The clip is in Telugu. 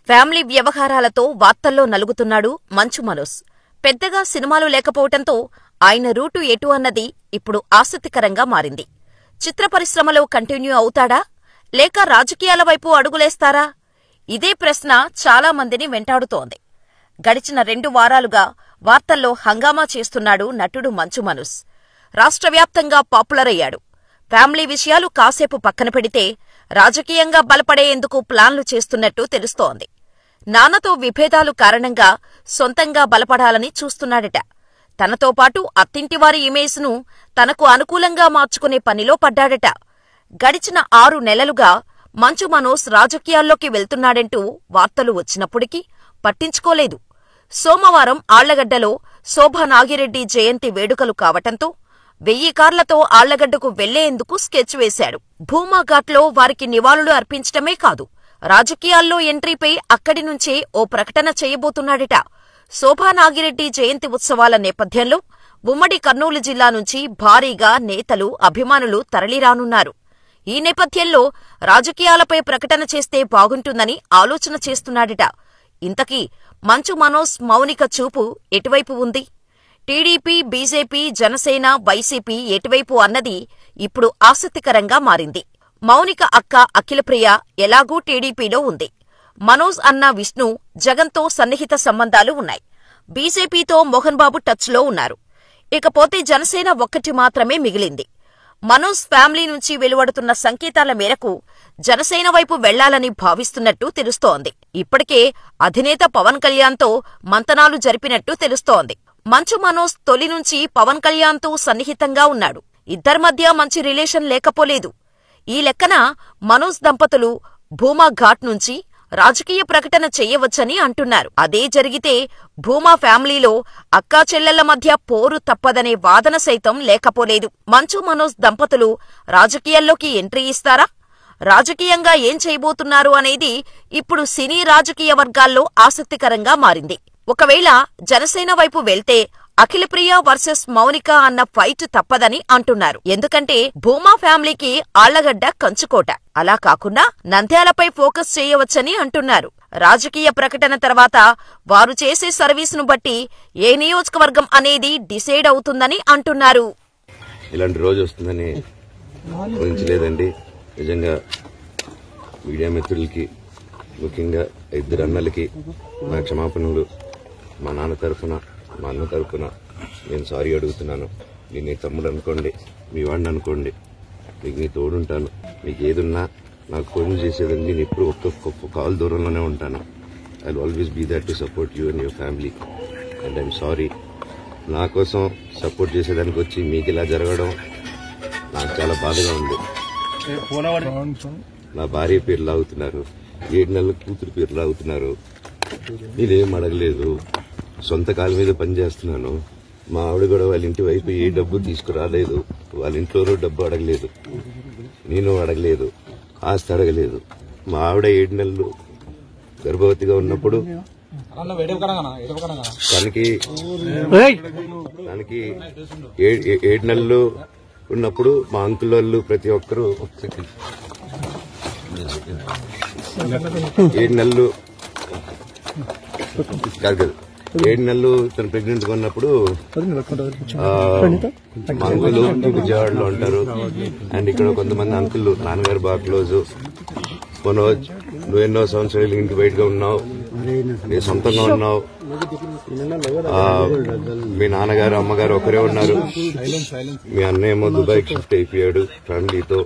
ఫ్యామిలీ వ్యవహారాలతో వార్తల్లో నలుగుతున్నాడు మంచు మనోజ్. పెద్దగా సినిమాలు లేకపోవటంతో ఆయన రూటు ఎటు అన్నది ఇప్పుడు ఆసక్తికరంగా మారింది. చిత్ర పరిశ్రమలో కంటిన్యూ అవుతాడా లేక రాజకీయాల వైపు అడుగులేస్తారా? ఇదే ప్రశ్న చాలా మందిని వెంటాడుతోంది. గడిచిన 2 వారాలుగా వార్తల్లో హంగామా చేస్తున్నాడు నటుడు మంచు మనోజ్. రాష్ట్రవ్యాప్తంగా పాపులర్ అయ్యాడు. ఫ్యామిలీ విషయాలు కాసేపు పక్కన పెడితే రాజకీయంగా బలపడేందుకు ప్లాన్లు చేస్తున్నట్టు తెలుస్తోంది. నాన్నతో విభేదాలు కారణంగా సొంతంగా బలపడాలని చూస్తున్నాడట. తనతో పాటు అత్తింటివారి ఇమేజ్ను తనకు అనుకూలంగా మార్చుకునే పనిలో పడ్డాడట. గడిచిన 6 నెలలుగా మంచు మనోజ్ రాజకీయాల్లోకి వెళ్తున్నాడంటూ వార్తలు వచ్చినప్పటికీ పట్టించుకోలేదు. సోమవారం ఆళ్లగడ్డలో శోభా నాగిరెడ్డి జయంతి వేడుకలు కావటంతో 1000 కార్లతో ఆళ్లగడ్డకు వెళ్లేందుకు స్కెచ్ వేశాడు. భూమాఘాట్లో వారికి నివాళులు అర్పించటమే కాదు, రాజకీయాల్లో ఎంట్రీపై అక్కడి నుంచే ఓ ప్రకటన చేయబోతున్నాడట. శోభా నాగిరెడ్డి జయంతి ఉత్సవాల నేపథ్యంలో ఉమ్మడి కర్నూలు జిల్లా నుంచి భారీగా నేతలు, అభిమానులు తరలిరానున్నారు. ఈ నేపథ్యంలో రాజకీయాలపై ప్రకటన చేస్తే బాగుంటుందని ఆలోచన చేస్తున్నాడట. ఇంతకీ మంచు మనోజ్ మౌనిక చూపు ఎటువైపు ఉంది? టీడీపీ, బీజేపీ, జనసేన, వైసీపీ ఎటువైపు అన్నది ఇప్పుడు ఆసక్తికరంగా మారింది. మౌనిక అక్క అఖిలప్రియ ఎలాగూ టీడీపీలో ఉంది. మనోజ్ అన్న విష్ణు, జగన్తో సన్నిహిత సంబంధాలు ఉన్నాయి. బీజేపీతో మోహన్ బాబు టచ్లో ఉన్నారు. ఇకపోతే జనసేన ఒక్కటి మాత్రమే మిగిలింది. మనోజ్ ఫ్యామిలీ నుంచి వెలువడుతున్న సంకేతాల మేరకు జనసేన వైపు వెళ్లాలని భావిస్తున్నట్టు తెలుస్తోంది. ఇప్పటికే అధినేత పవన్ కళ్యాణ్తో మంతనాలు జరిపినట్టు తెలుస్తోంది. మంచు మనోజ్ తొలి నుంచి పవన్ కళ్యాణ్తో సన్నిహితంగా ఉన్నాడు. ఇద్దరి మధ్య మంచి రిలేషన్ లేకపోలేదు. ఈ లెక్కన మనోజ్ దంపతులు భూమా ఘాట్ నుంచి రాజకీయ ప్రకటన చెయ్యవచ్చని అంటున్నారు. అదే జరిగితే భూమా ఫ్యామిలీలో అక్కా చెల్లెళ్ల మధ్య పోరు తప్పదనే వాదన సైతం లేకపోలేదు. మంచు మనోజ్ దంపతులు రాజకీయాల్లోకి ఎంట్రీ ఇస్తారా? రాజకీయంగా ఏం చేయబోతున్నారు అనేది ఇప్పుడు సినీ రాజకీయ వర్గాల్లో ఆసక్తికరంగా మారింది. ఒకవేళ జనసేన వైపు వెళ్తే అఖిలప్రియ వర్సెస్ మౌనిక అన్న ఫైట్ తప్పదని అంటున్నారు. ఎందుకంటే భూమా ఫ్యామిలీకి ఆళ్లగడ్డ కంచుకోట. అలా కాకుండా నంద్యాలపై ఫోకస్ చేయవచ్చని అంటున్నారు. రాజకీయ ప్రకటన తర్వాత వారు చేసే సర్వీసును బట్టి ఏ నియోజకవర్గం అనేది డిసైడ్ అవుతుందని అంటున్నారు. ఇలాంటి రోజు వస్తుందని ఊహించలేదండి. నిజంగా మీడియా మిత్రులకి, ముఖ్యంగా 2 అన్నలకి నా క్షమాపణలు. మా నాన్న తరఫున, మా అన్న తరఫున నేను సారీ అడుగుతున్నాను. నేను నీ తమ్ముడు అనుకోండి, మీ వాడిని అనుకోండి, మీకు నీ తోడుంటాను. మీకు ఏదున్నా నాకు ఫోన్ చేసేదని నేను ఎప్పుడు ఒక్క కాల్ దూరంలోనే ఉంటాను. I will always be that to support you and your family. And I'm sorry. నా కోసం సపోర్ట్ చేసేదానికి వచ్చి మీకు ఇలా జరగడం నాకు చాలా బాధగా ఉంది. నా భార్య పేరు లాగుతున్నారు, 7 నెలల కూతురు పేరు లాగుతున్నారు. నేనేం అడగలేదు, సొంత కాళ్ళ మీద పనిచేస్తున్నాను. మా ఆవిడ కూడా వాళ్ళ ఇంటి వైపు ఏ డబ్బు తీసుకురాలేదు, వాళ్ళ ఇంట్లోనూ డబ్బు అడగలేదు, నేను అడగలేదు, ఆస్తి అడగలేదు. మా ఆవిడ 7 నెలలు గర్భవతిగా ఉన్నప్పుడు తనకి 7 నెలలు ఉన్నప్పుడు మా అంకుల్ వాళ్ళు ప్రతి ఒక్కరూ 7 నెలలు కాదు 7 నెలలు తను ప్రెగ్నెంట్ గా ఉన్నప్పుడు మా అంకుల్ విజయవాడలో ఉంటారు. అండ్ ఇక్కడ కొంతమంది అంకుల్ నాన్నగారు బాగా క్లోజు. మనోజ్, నువ్వు ఎన్నో సంవత్సరాలు ఇంటి బయటగా ఉన్నావు, నీ సొంతంగా ఉన్నావు. మీ నాన్నగారు, అమ్మగారు ఒకరే ఉన్నారు. మీ అన్నయ్య ఏమో దుబాయ్కి షిఫ్ట్ అయిపోయాడు ఫ్యామిలీతో.